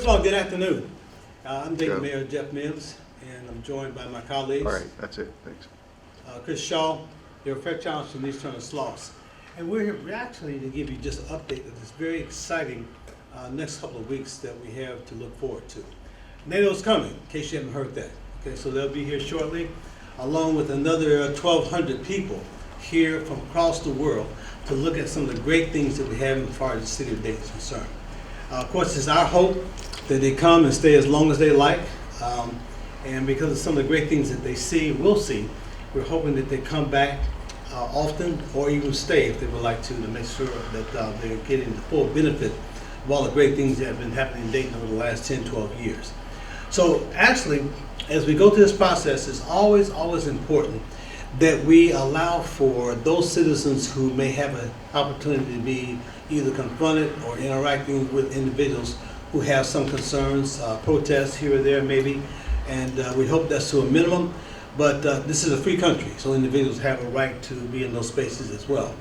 of all, good afternoon. I'm Dayton Joe. Mayor Jeff Mims, and I'm joined by my colleagues. All right, that's it, thanks. Chris Shaw, your Fairchild from East Turner Sloss. And we're here actually to give you just an update of this very exciting next couple of weeks that we have to look forward to. NATO's coming, in case you haven't heard that. Okay, so they'll be here shortly, along with another 1,200 people here from across the world to look at some of the great things that we have as far as the city of Dayton is concerned. Of course, it's our hope that they come and stay as long as they like. And because of some of the great things that they see, will see, we're hoping that they come back often or even stay if they would like to make sure that they're getting the full benefit of all the great things that have been happening in Dayton over the last 10, 12 years. So actually, as we go through this process, it's always important that we allow for those citizens who may have an opportunity to be either confronted or interacting with individuals who have some concerns, protests here or there maybe, and we hope that's to a minimum, but this is a free country, so individuals have a right to be in those spaces as well.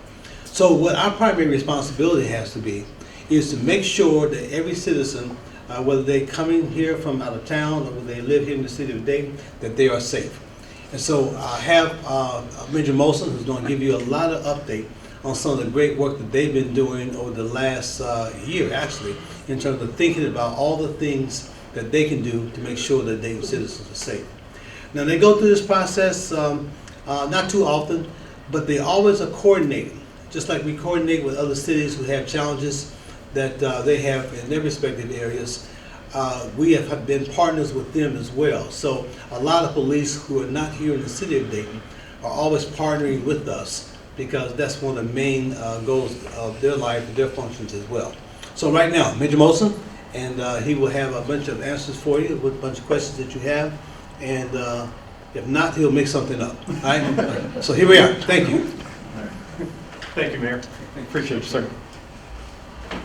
So what our primary responsibility has to be is to make sure that every citizen, whether they're coming here from out of town or whether they live here in the city of Dayton, that they are safe. And so I have Major Molson, who's going to give you a lot of update on some of the great work that they've been doing over the last year, actually, in terms of thinking about all the things that they can do to make sure that Dayton citizens are safe. Now, they go through this process not too often, but they always are coordinating, just like we coordinate with other cities who have challenges that they have in their respective areas. We have been partners with them as well. So a lot of police who are not here in the city of Dayton are always partnering with us because that's one of the main goals of their life and their functions as well. So right now, Major Molson, and he will have a bunch of answers for you with a bunch of questions that you have. And if not, he'll make something up. All right? So here we are. Thank you. Thank you, Mayor. Appreciate you, sir.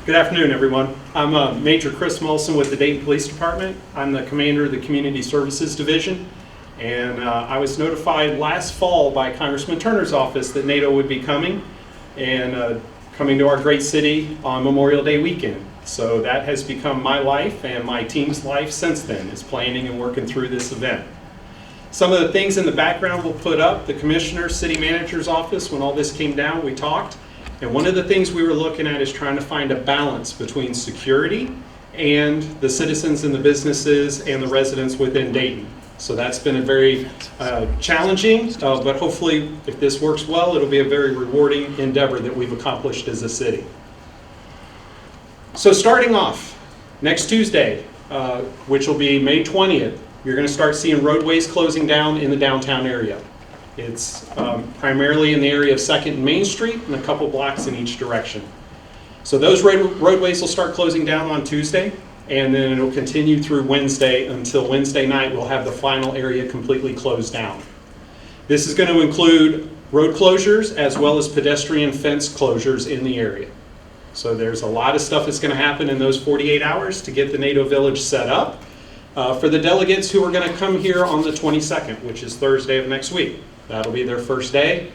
Good afternoon, everyone. I'm Major Chris Molson with the Dayton Police Department. I'm the commander of the Community Services Division. And I was notified last fall by Congressman Turner's office that NATO would be coming and coming to our great city on Memorial Day weekend. So that has become my life and my team's life since then, is planning and working through this event. Some of the things in the background we'll put up, the commissioner, city manager's office, when all this came down, we talked. And one of the things we were looking at is trying to find a balance between security and the citizens and the businesses and the residents within Dayton. So that's been a very challenging, but hopefully if this works well, it'll be a very rewarding endeavor that we've accomplished as a city. So starting off, next Tuesday, which will be May 20th, you're going to start seeing roadways closing down in the downtown area. It's primarily in the area of 2nd and Main Street and a couple blocks in each direction. So those roadways will start closing down on Tuesday, and then it'll continue through Wednesday until Wednesday night we'll have the final area completely closed down. This is going to include road closures as well as pedestrian fence closures in the area. So there's a lot of stuff that's going to happen in those 48 hours to get the NATO Village set up for the delegates who are going to come here on the 22nd, which is Thursday of next week. That'll be their first day.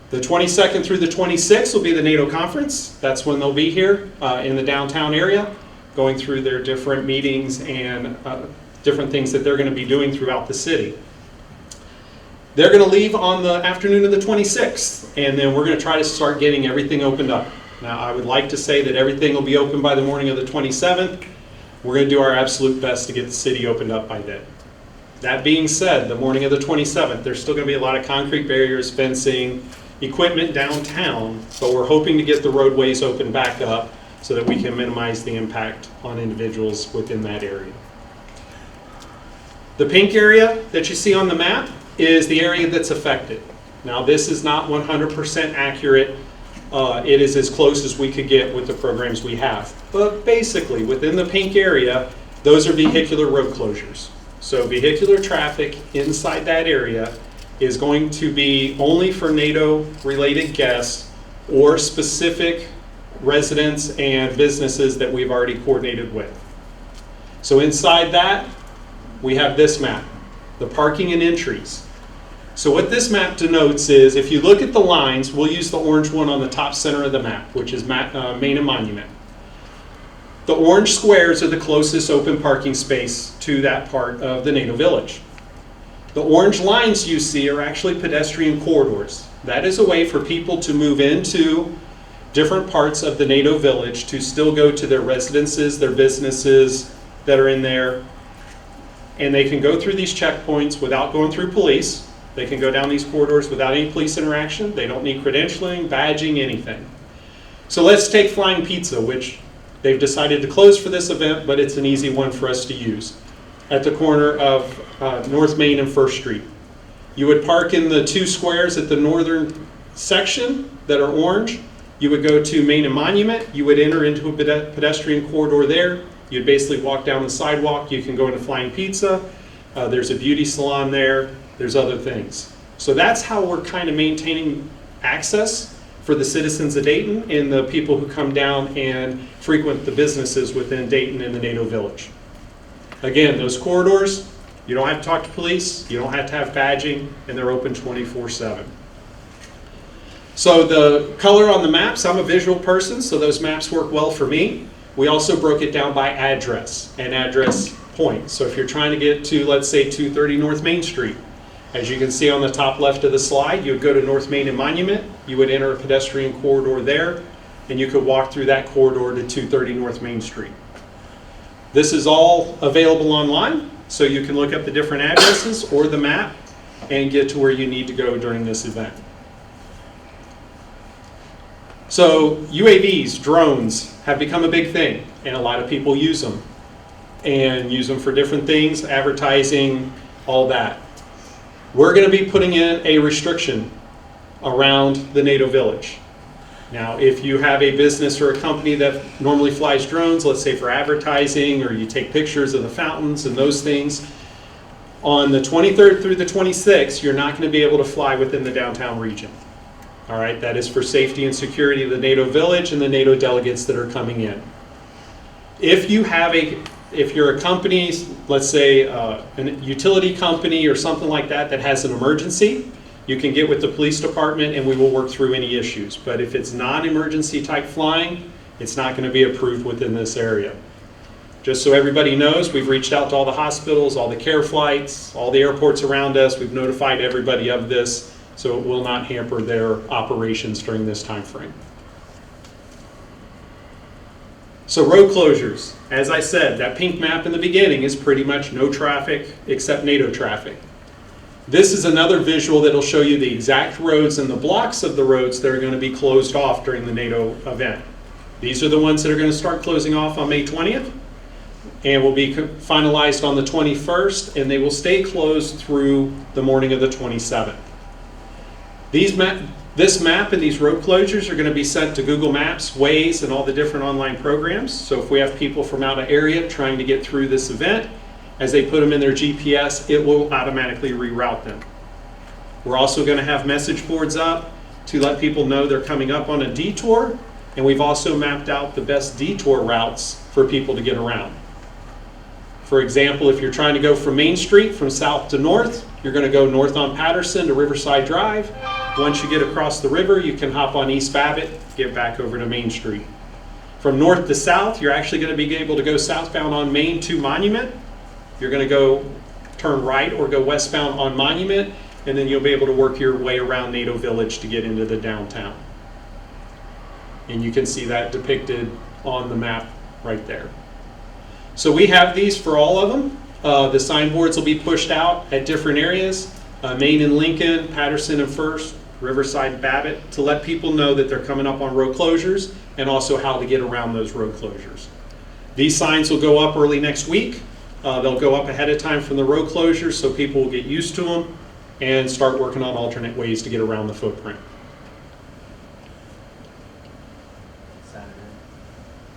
The 22nd through the 26th will be the NATO conference. That's when they'll be here in the downtown area, going through their different meetings and different things that they're going to be doing throughout the city. They're going to leave on the afternoon of the 26th, and then we're going to try to start getting everything opened up. Now, I would like to say that everything will be open by the morning of the 27th. We're going to do our absolute best to get the city opened up by then. That being said, the morning of the 27th, there's still going to be a lot of concrete barriers, fencing, equipment downtown, but we're hoping to get the roadways open back up so that we can minimize the impact on individuals within that area. The pink area that you see on the map is the area that's affected. Now, this is not 100% accurate. It is as close as we could get with the programs we have. But basically, within the pink area, those are vehicular road closures. So vehicular traffic inside that area is going to be only for NATO-related guests or specific residents and businesses that we've already coordinated with. So inside that, we have this map, the parking and entries. So what this map denotes is, if you look at the lines, we'll use the orange one on the top center of the map, which is Main and Monument. The orange squares are the closest open parking space to that part of the NATO Village. The orange lines you see are actually pedestrian corridors. That is a way for people to move into different parts of the NATO Village to still go to their residences, their businesses that are in there. And they can go through these checkpoints without going through police. They can go down these corridors without any police interaction. They don't need credentialing, badging, anything. So let's take Flying Pizza, which they've decided to close for this event, but it's an easy one for us to use. At the corner of North Main and First Street. You would park in the two squares at the northern section that are orange. You would go to Main and Monument. You would enter into a pedestrian corridor there. You'd basically walk down the sidewalk. You can go into Flying Pizza. There's a beauty salon there. There's other things. So that's how we're kind of maintaining access for the citizens of Dayton and the people who come down and frequent the businesses within Dayton and the NATO Village. Again, those corridors, you don't have to talk to police, you don't have to have badging, and they're open 24/7. So the color on the maps, I'm a visual person, so those maps work well for me. We also broke it down by address and address point. So if you're trying to get to, let's say, 230 North Main Street, as you can see on the top left of the slide, you would go to North Main and Monument, you would enter a pedestrian corridor there, and you could walk through that corridor to 230 North Main Street. This is all available online, so you can look up the different addresses or the map and get to where you need to go during this event. So UAVs, drones, have become a big thing, and a lot of people use them. And use them for different things, advertising, all that. We're going to be putting in a restriction around the NATO Village. Now, if you have a business or a company that normally flies drones, let's say for advertising, or you take pictures of the fountains and those things, on the 23rd through the 26th, you're not going to be able to fly within the downtown region. All right, that is for safety and security of the NATO Village and the NATO delegates that are coming in. If you're a company, let's say a utility company or something like that that has an emergency, you can get with the police department and we will work through any issues. But if it's non-emergency type flying, it's not going to be approved within this area. Just so everybody knows, we've reached out to all the hospitals, all the care flights, all the airports around us. We've notified everybody of this, so it will not hamper their operations during this time frame. So road closures. As I said, that pink map in the beginning is pretty much no traffic except NATO traffic. This is another visual that will show you the exact roads and the blocks of the roads that are going to be closed off during the NATO event. These are the ones that are going to start closing off on May 20th and will be finalized on the 21st, and they will stay closed through the morning of the 27th. This map and these road closures are going to be sent to Google Maps, Waze, and all the different online programs. So if we have people from out of area trying to get through this event, as they put them in their GPS, it will automatically reroute them. We're also going to have message boards up to let people know they're coming up on a detour, and we've also mapped out the best detour routes for people to get around. For example, if you're trying to go from Main Street from south to north, you're going to go north on Patterson to Riverside Drive. Once you get across the river, you can hop on East Babbitt, get back over to Main Street. From north to south, you're actually going to be able to go southbound on Main to Monument. You're going to go turn right or go westbound on Monument, and then you'll be able to work your way around NATO Village to get into the downtown. And you can see that depicted on the map right there. So we have these for all of them. The signboards will be pushed out at different areas, Main and Lincoln, Patterson and First, Riverside, Babbitt, to let people know that they're coming up on road closures and also how to get around those road closures. These signs will go up early next week. They'll go up ahead of time from the road closures so people will get used to them and start working on alternate ways to get around the footprint.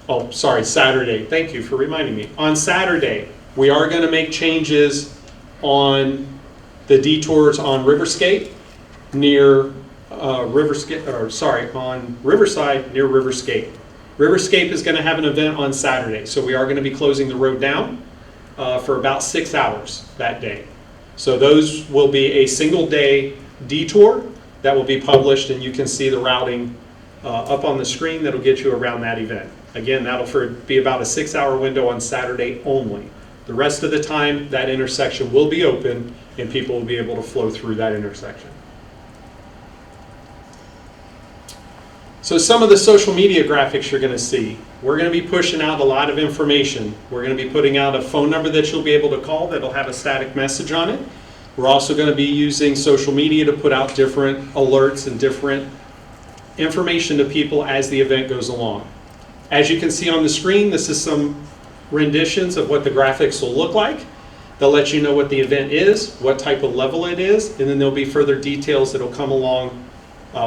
Oh, sorry, Saturday. Thank you for reminding me. On Saturday, we are going to make changes on the detours on Riverscape near on Riverside near Riverscape. Riverscape is going to have an event on Saturday, so we are going to be closing the road down for about 6 hours that day. So those will be a single day detour that will be published, and you can see the routing up on the screen that'll get you around that event. Again, that'll be about a 6-hour window on Saturday only. The rest of the time, that intersection will be open and people will be able to flow through that intersection. So some of the social media graphics you're going to see, we're going to be pushing out a lot of information. We're going to be putting out a phone number that you'll be able to call that'll have a static message on it. We're also going to be using social media to put out different alerts and different information to people as the event goes along. As you can see on the screen, this is some renditions of what the graphics will look like. They'll let you know what the event is, what type of level it is, and then there'll be further details that'll come along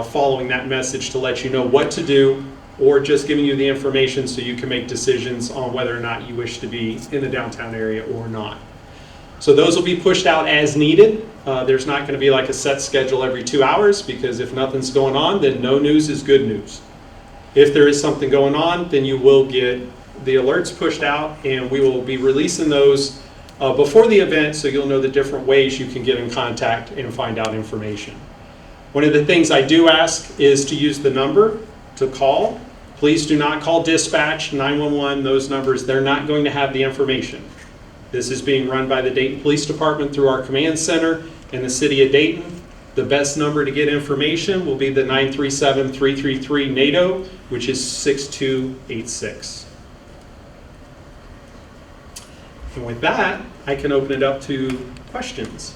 following that message to let you know what to do, or just giving you the information so you can make decisions on whether or not you wish to be in the downtown area or not. So those will be pushed out as needed. There's not going to be like a set schedule every 2 hours, because if nothing's going on, then no news is good news. If there is something going on, then you will get the alerts pushed out, and we will be releasing those before the event, so you'll know the different ways you can get in contact and find out information. One of the things I do ask is to use the number to call. Please do not call dispatch, 911, those numbers. They're not going to have the information. This is being run by the Dayton Police Department through our command center in the city of Dayton. The best number to get information will be the 937-333 NATO, which is 6286. And with that, I can open it up to questions.